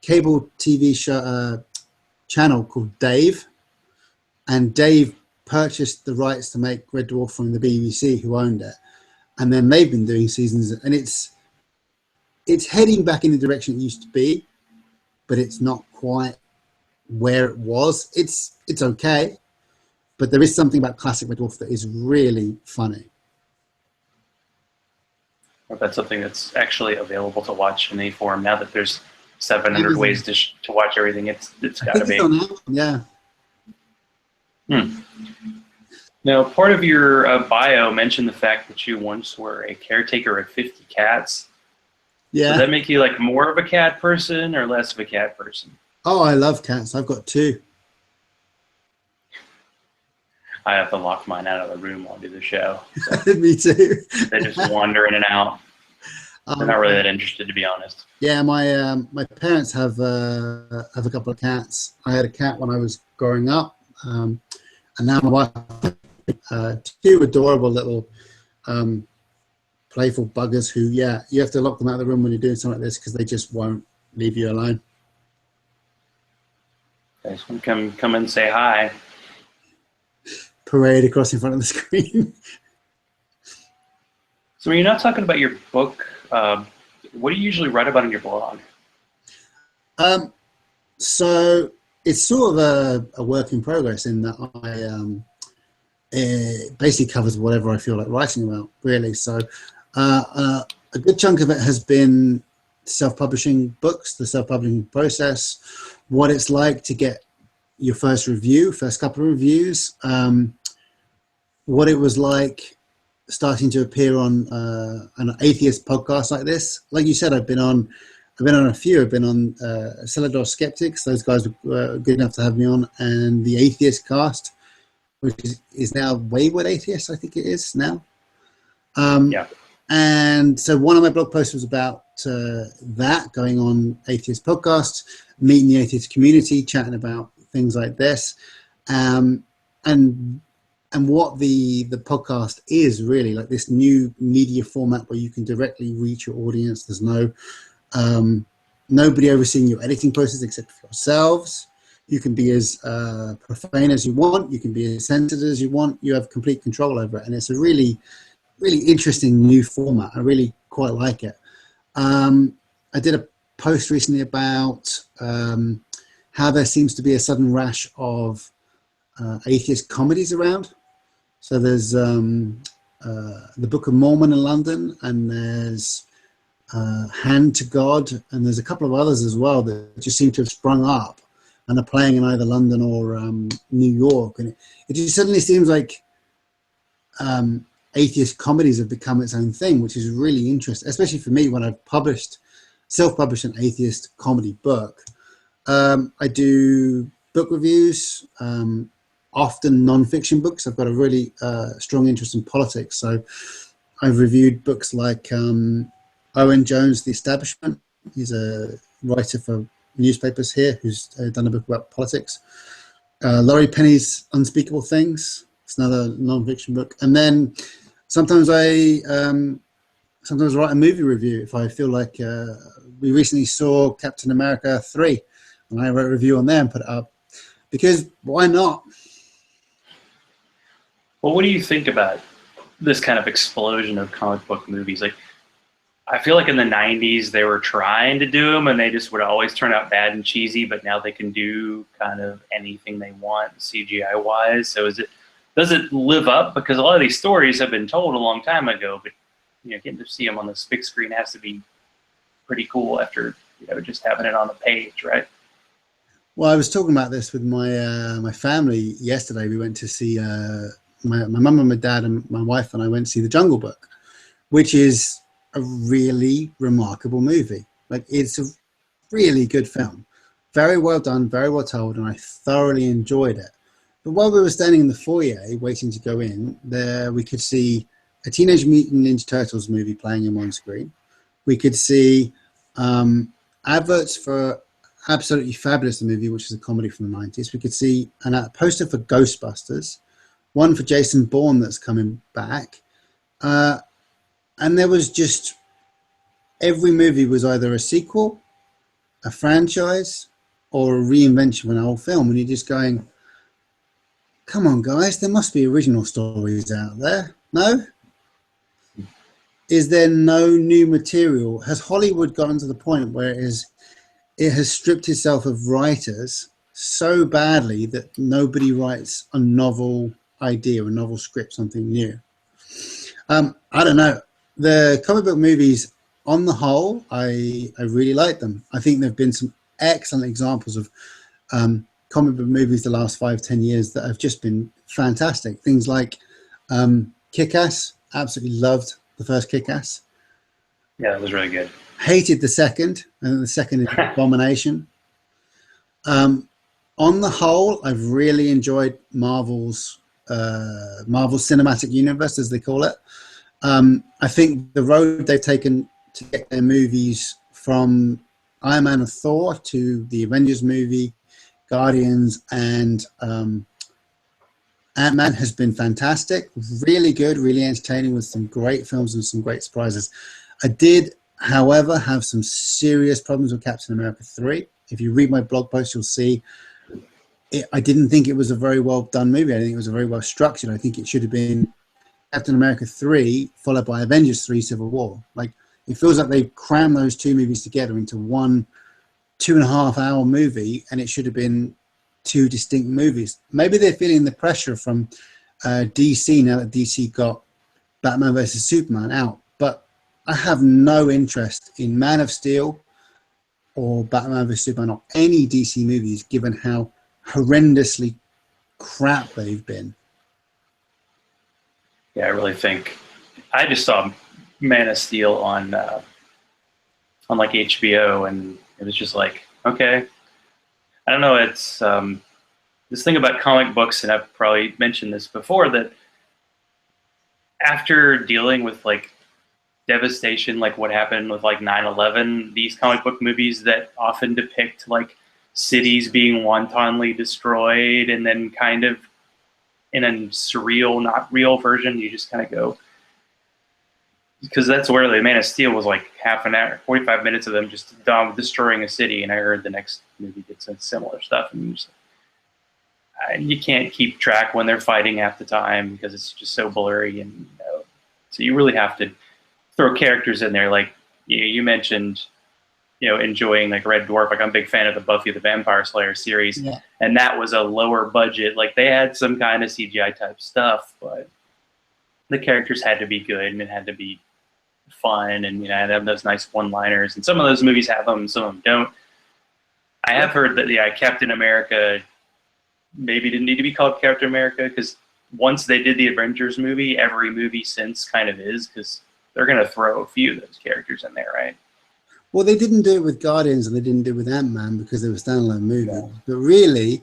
cable TV show channel called Dave, and Dave purchased the rights to make Red Dwarf from the BBC, who owned it, and then they've been doing seasons, and it's heading back in the direction it used to be, but it's not quite where it was. It's okay, but there is something about classic Red Dwarf that is really funny. Or if that's something that's actually available to watch in any form now that there's 700 ways to watch everything. It's got to be. Yeah. Now, part of your bio mentioned the fact that you once were a caretaker of 50 cats. Yeah. Does that make you like more of a cat person or less of a cat person? Oh, I love cats. I've got 2. I have to lock mine out of the room while I do the show. So Me too. they just wander in and out. They're not really that interested, to be honest. Yeah, my parents have a couple of cats. I had a cat when I was growing up, and now my wife, 2 adorable little playful buggers who, yeah, you have to lock them out of the room when you're doing something like this because they just won't leave you alone. They just want to come and say hi. Parade across in front of the screen. So when you're not talking about your book, what do you usually write about in your blog? So it's sort of a work in progress in that it basically covers whatever I feel like writing about, really. So a good chunk of it has been self-publishing books, the self-publishing process, what it's like to get your first couple of reviews, what it was like starting to appear on an atheist podcast like this. Like you said, I've been on a few. I've been on Celador Skeptics. Those guys were good enough to have me on, and the Atheist Cast, which is now Wayward Atheist, I think it is now. Yeah. And so one of my blog posts was about that, going on Atheist Podcast, meeting the atheist community, chatting about things like this, and what the podcast is really, like this new media format where you can directly reach your audience. There's nobody overseeing your editing process except for yourselves. You can be as profane as you want. You can be as censored as you want. You have complete control over it, and it's a really, really interesting new format. I really quite like it. I did a post recently about how there seems to be a sudden rash of atheist comedies around. So there's the Book of Mormon in London, and there's Hand to God, and there's a couple of others as well that just seem to have sprung up and are playing in either London or New York. And it just suddenly seems like atheist comedies have become its own thing, which is really interesting, especially for me when I've self-published an atheist comedy book. I do book reviews, often non-fiction books. I've got a really strong interest in politics. So I've reviewed books like Owen Jones' The Establishment. He's a writer for newspapers here who's done a book about politics. Laurie Penny's Unspeakable Things. It's another non-fiction book. And then sometimes I write a movie review if I feel like we recently saw Captain America 3, and I wrote a review on there and put it up because why not? Well, what do you think about this kind of explosion of comic book movies? Like, I feel like in the 90s they were trying to do them and they just would always turn out bad and cheesy, but now they can do kind of anything they want CGI wise. So does it live up? Because a lot of these stories have been told a long time ago, but getting to see them on this big screen has to be pretty cool after just having it on the page, right? Well, I was talking about this with my family yesterday. We went to see my mum and my dad and my wife and I went to see The Jungle Book, which is a really remarkable movie. Like, it's a really good film, very well done, very well told, and I thoroughly enjoyed it. But while we were standing in the foyer waiting to go in, there we could see a Teenage Mutant Ninja Turtles movie playing in one screen. We could see adverts for Absolutely Fabulous, the movie, which is a comedy from the 90s. We could see a poster for Ghostbusters, one for Jason Bourne that's coming back. And there was just, every movie was either a sequel, a franchise, or a reinvention of an old film. And you're just going, come on, guys, there must be original stories out there. No? Is there no new material? Has Hollywood gotten to the point where it has stripped itself of writers so badly that nobody writes a novel idea, a novel script, something new? I don't know. The comic book movies, on the whole, I really like them. I think there have been some excellent examples of comic book movies the last 5-10 years that have just been fantastic. Things like Kick-Ass. Absolutely loved the first Kick-Ass. Yeah, it was really good. Hated the second, and the second is Abomination. On the whole, I've really enjoyed Marvel's Cinematic Universe, as they call it. I think the road they've taken to get their movies from Iron Man and Thor to the Avengers movie, Guardians, and Ant-Man has been fantastic. Really good, really entertaining, with some great films and some great surprises. I did, however, have some serious problems with Captain America 3. If you read my blog post, you'll see I didn't think it was a very well done movie. I think it was a very well structured. I think it should have been Captain America 3 followed by Avengers 3 Civil War. Like, it feels like they crammed those two movies together into one 2.5-hour movie, and it should have been two distinct movies. Maybe they're feeling the pressure from DC now that DC got Batman versus Superman out. But I have no interest in Man of Steel or Batman vs Superman or any DC movies, given how horrendously crap they've been. Yeah, I really think I just saw Man of Steel on like HBO, and it was just like, okay. I don't know. It's this thing about comic books, and I've probably mentioned this before, that after dealing with like devastation, like what happened with like 9/11, these comic book movies that often depict like cities being wantonly destroyed, and then kind of in a surreal, not real version, you just kind of go, because that's where the Man of Steel was like half an hour, 45 minutes of them just destroying a city, and I heard the next movie did some similar stuff, and you can't keep track when they're fighting half the time because it's just so blurry, and so you really have to throw characters in there. Like you mentioned, enjoying like Red Dwarf. Like, I'm a big fan of the Buffy the Vampire Slayer series, yeah. And that was a lower budget. Like, they had some kind of CGI type stuff, but the characters had to be good, and it had to be fun, and I'd have those nice one-liners. And some of those movies have them, some of them don't. I have heard that Captain America maybe didn't need to be called Captain America, because once they did the Avengers movie, every movie since kind of is, because they're going to throw a few of those characters in there, right? Well, they didn't do it with Guardians, and they didn't do it with Ant-Man because they were standalone movies. Yeah. But really,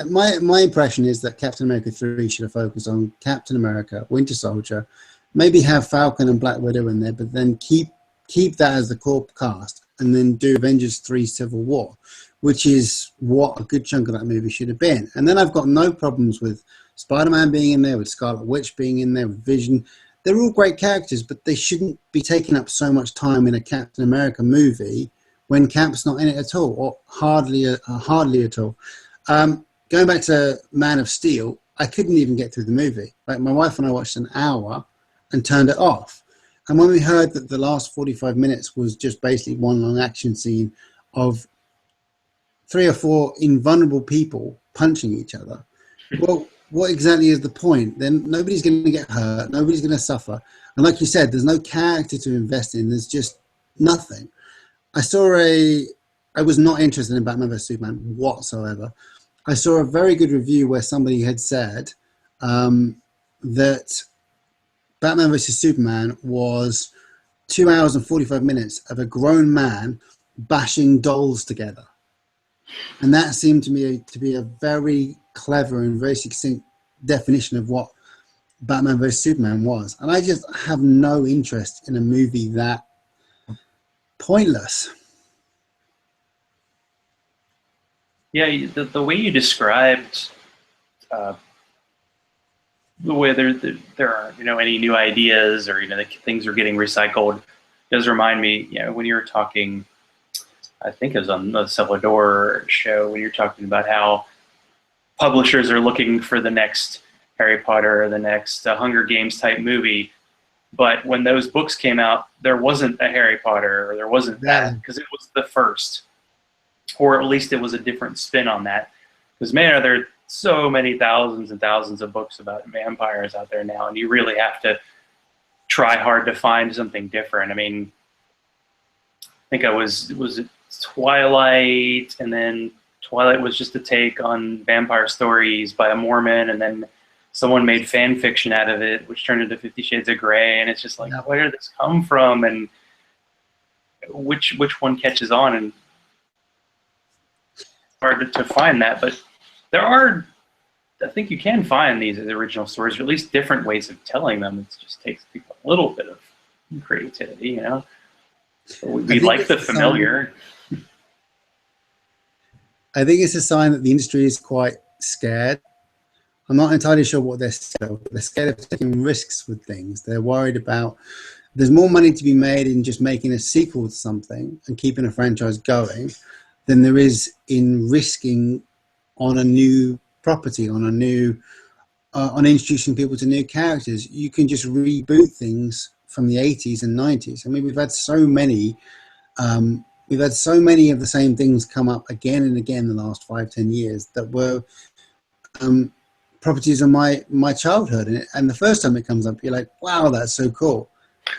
my impression is that Captain America 3 should have focused on Captain America, Winter Soldier, maybe have Falcon and Black Widow in there, but then keep that as the core cast, and then do Avengers 3 Civil War, which is what a good chunk of that movie should have been. And then I've got no problems with Spider-Man being in there, with Scarlet Witch being in there, with Vision. They're all great characters, but they shouldn't be taking up so much time in a Captain America movie when Cap's not in it at all, or hardly at all. Going back to Man of Steel, I couldn't even get through the movie. Like, my wife and I watched an hour and turned it off. And when we heard that the last 45 minutes was just basically one long action scene of 3 or 4 invulnerable people punching each other, well, what exactly is the point? Then nobody's going to get hurt, nobody's going to suffer. And like you said, there's no character to invest in. There's just nothing. I was not interested in Batman vs Superman whatsoever. I saw a very good review where somebody had said that Batman vs Superman was 2 hours and 45 minutes of a grown man bashing dolls together. And that seemed to me to be a very clever and very succinct definition of what Batman vs Superman was. And I just have no interest in a movie that pointless. Yeah, the way you described the way there aren't any new ideas, or that things are getting recycled, does remind me, when you were talking, I think it was on the Salvador show, when you're talking about how publishers are looking for the next Harry Potter or the next Hunger Games type movie, but when those books came out, there wasn't a Harry Potter, or there wasn't that, because it was the first, or at least it was a different spin on that. Because, man, there are so many thousands and thousands of books about vampires out there now, and you really have to try hard to find something different. I mean, I think was it Twilight, and then Twilight was just a take on vampire stories by a Mormon, and then someone made fan fiction out of it, which turned into 50 Shades of Grey, and it's just like, where did this come from, and which one catches on? And hard to find that, but there are, I think you can find these original stories, or at least different ways of telling them. It just takes people a little bit of creativity, We like the familiar. I think it's a sign that the industry is quite scared. I'm not entirely sure what they're scared of. They're scared of taking risks with things. They're worried about, there's more money to be made in just making a sequel to something and keeping a franchise going than there is in risking on a new property, on a new, on introducing people to new characters. You can just reboot things from the 80s and 90s. I mean, we've had so many of the same things come up again and again in the last 5-10 years that were properties of my childhood. And the first time it comes up, you're like, wow, that's so cool.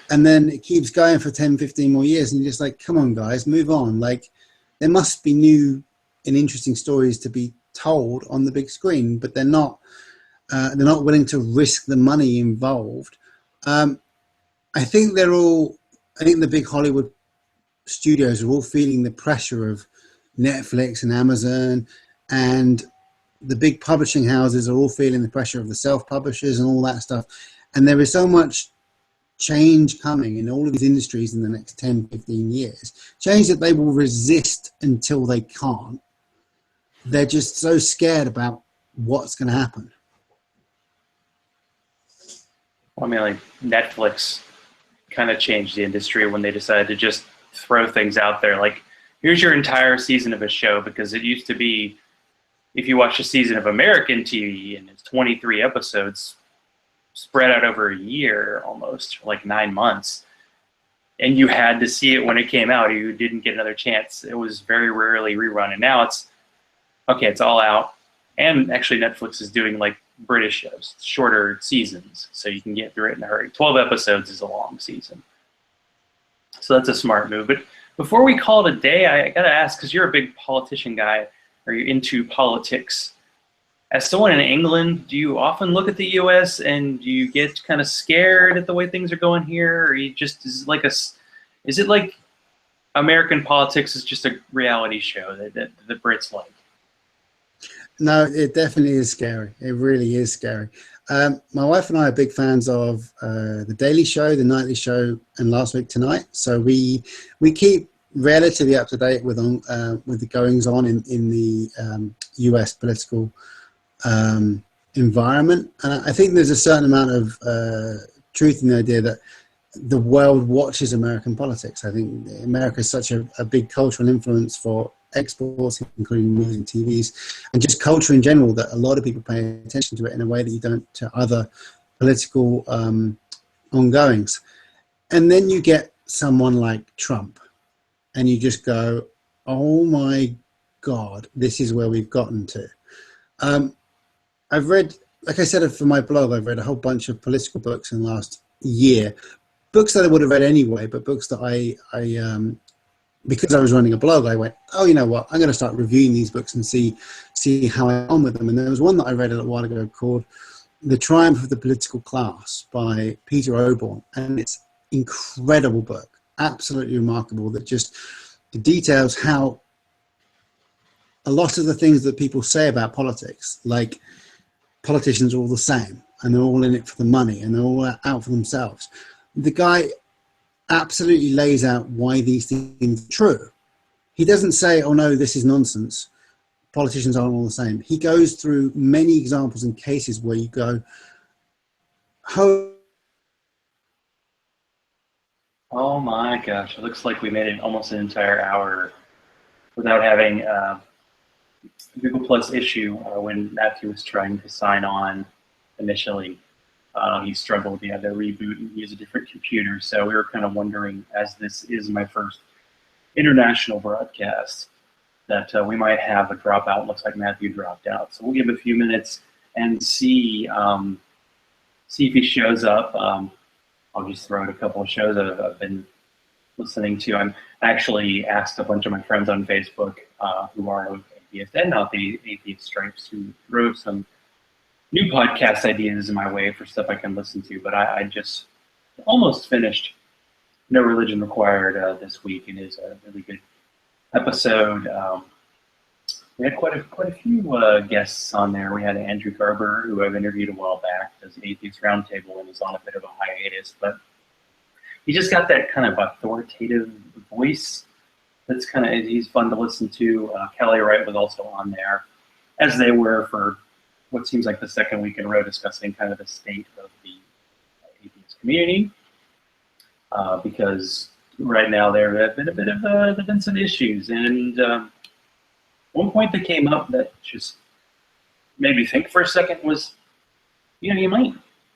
And then it keeps going for 10, 15 more years, and you're just like, come on, guys, move on. Like, there must be new and interesting stories to be told on the big screen, but they're not willing to risk the money involved. I think the big Hollywood studios are all feeling the pressure of Netflix and Amazon, and the big publishing houses are all feeling the pressure of the self-publishers and all that stuff. And there is so much change coming in all of these industries in the next 10, 15 years, change that they will resist until they can't. They're just so scared about what's going to happen. Well, I mean, like, Netflix kind of changed the industry when they decided to just throw things out there. Like, here's your entire season of a show, because it used to be, if you watch a season of American TV and it's 23 episodes spread out over a year, almost, like 9 months, and you had to see it when it came out, or you didn't get another chance. It was very rarely rerun. And now it's, okay, it's all out. And actually Netflix is doing like British shows, shorter seasons, so you can get through it in a hurry. 12 episodes is a long season. So that's a smart move. But before we call it a day, I got to ask, because you're a big politician guy, or you're into politics. As someone in England, do you often look at the U.S. and do you get kind of scared at the way things are going here? Or you just, is it like American politics is just a reality show that the Brits like? No, it definitely is scary. It really is scary. My wife and I are big fans of The Daily Show, The Nightly Show, and Last Week Tonight. So we keep relatively up to date with the goings on in the US political environment. And I think there's a certain amount of truth in the idea that the world watches American politics. I think America is such a big cultural influence for exports, including movies and TVs, and just culture in general, that a lot of people pay attention to it in a way that you don't to other political ongoings. And then you get someone like Trump, and you just go, oh my God, this is where we've gotten to. I've read, like I said, for my blog, I've read a whole bunch of political books in the last year, books that I would have read anyway, but books that I because I was running a blog, I went, oh, you know what, I'm going to start reviewing these books and see how I on with them. And there was one that I read a little while ago called The Triumph of the Political Class by Peter Oborn. And it's an incredible book, absolutely remarkable, that just details how a lot of the things that people say about politics, like politicians are all the same and they're all in it for the money and they're all out for themselves. The guy absolutely lays out why these things are true. He doesn't say, oh no, this is nonsense, politicians aren't all the same. He goes through many examples and cases where you go, Oh my gosh, it looks like we made it almost an entire hour without having Google Plus issue when Matthew was trying to sign on initially. He struggled. He had to reboot and use a different computer. So we were kind of wondering, as this is my first international broadcast, that we might have a dropout. Looks like Matthew dropped out. So we'll give it a few minutes and see if he shows up. I'll just throw out a couple of shows that I've been listening to. I actually asked a bunch of my friends on Facebook who are of atheist and not the atheist stripes who threw some new podcast ideas in my way for stuff I can listen to. But I just almost finished No Religion Required this week. It is a really good episode. We had quite a few guests on there. We had Andrew Garber, who I've interviewed a while back, does Atheist Roundtable and is on a bit of a hiatus, but he just got that kind of authoritative voice that's kind of, he's fun to listen to. Kelly Wright was also on there, as they were for what seems like the second week in a row, discussing kind of the state of the atheist community, because right now there have been there've been some issues, and one point that came up that just made me think for a second was, you know, you might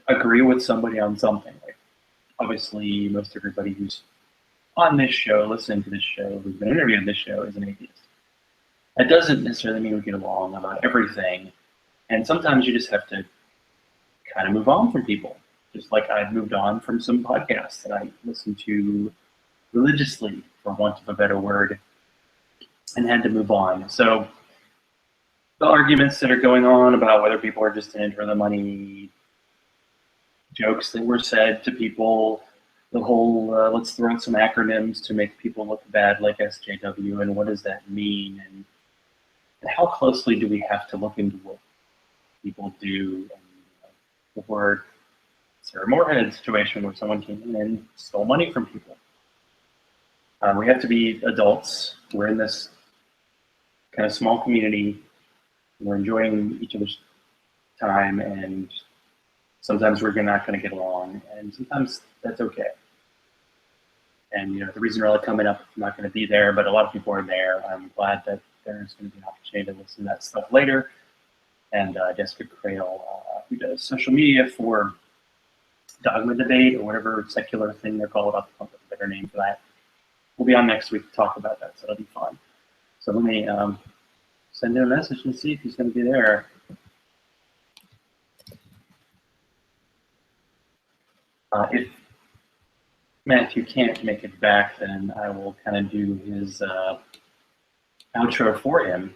agree with somebody on something. Like, obviously, most everybody who's on this show, listening to this show, who's been interviewed on this show is an atheist. That doesn't necessarily mean we get along about everything. And sometimes you just have to kind of move on from people. Just like I've moved on from some podcasts that I listened to religiously, for want of a better word, and had to move on. So the arguments that are going on about whether people are just in it for the money, jokes that were said to people, the whole let's throw out some acronyms to make people look bad like SJW, and what does that mean, and how closely do we have to look into what people do, and the word Sarah Moorhead situation where someone came in and stole money from people. We have to be adults. We're in this kind of small community. We're enjoying each other's time, and sometimes we're not going to get along, and sometimes that's okay. And you know, the reason we're all coming up, I'm not going to be there, but a lot of people are there. I'm glad that there's going to be an opportunity to listen to that stuff later. And Jessica Cradle, who does social media for Dogma Debate or whatever secular thing they're called, I'll come up with a better name for that. We'll be on next week to talk about that, so it'll be fun. So let me send him a message and see if he's going to be there. If Matthew can't make it back, then I will kind of do his outro for him,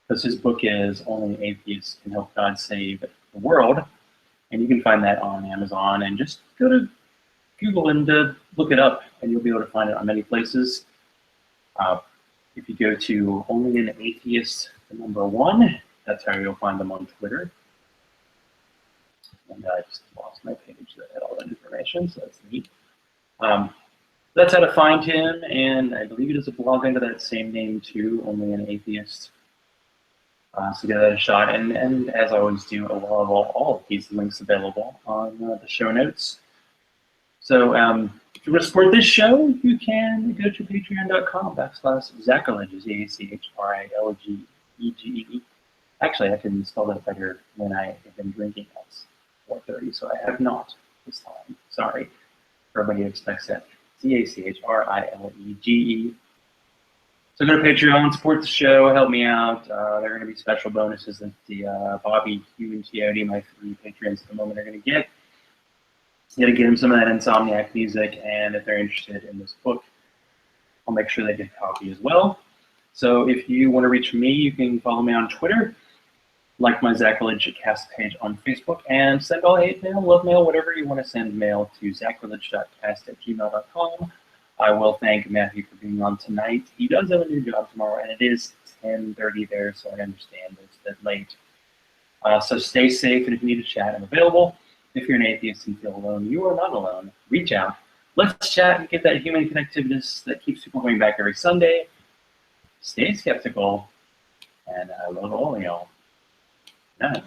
because his book is Only Atheists Can Help God Save the World, and you can find that on Amazon, and just go to Google and look it up, and you'll be able to find it on many places. If you go to Only an Atheist, the number 1, that's how you'll find them on Twitter. And I just lost my page that had all that information, so that's neat. That's how to find him, and I believe he does a blog under that same name too, Only an Atheist. So give that a shot, and as I always do, I will have all of these links available on the show notes. So if you want to support this show, you can go to patreon.com/Zachrilege, Zachrilege. Actually, I can spell that better when I have been drinking at 4:30, so I have not this time. Sorry. Everybody expects that. Zachrilege. So go to Patreon, support the show, help me out. There are going to be special bonuses that the Bobby, Hugh, and Coyote, my 3 patrons at the moment, are going to get. I'm going to get them some of that Insomniac music, and if they're interested in this book, I'll make sure they get a copy as well. So if you want to reach me, you can follow me on Twitter, like my Zachrilege Cast page on Facebook, and send all hate mail, love mail, whatever you want to send mail to zachrilege.cast@gmail.com. I will thank Matthew for being on tonight. He does have a new job tomorrow, and it is 10:30 there, so I understand it's a bit late. So stay safe, and if you need to chat, I'm available. If you're an atheist and feel alone, you are not alone. Reach out. Let's chat and get that human connectiveness that keeps people coming back every Sunday. Stay skeptical, And I love all of y'all. Night.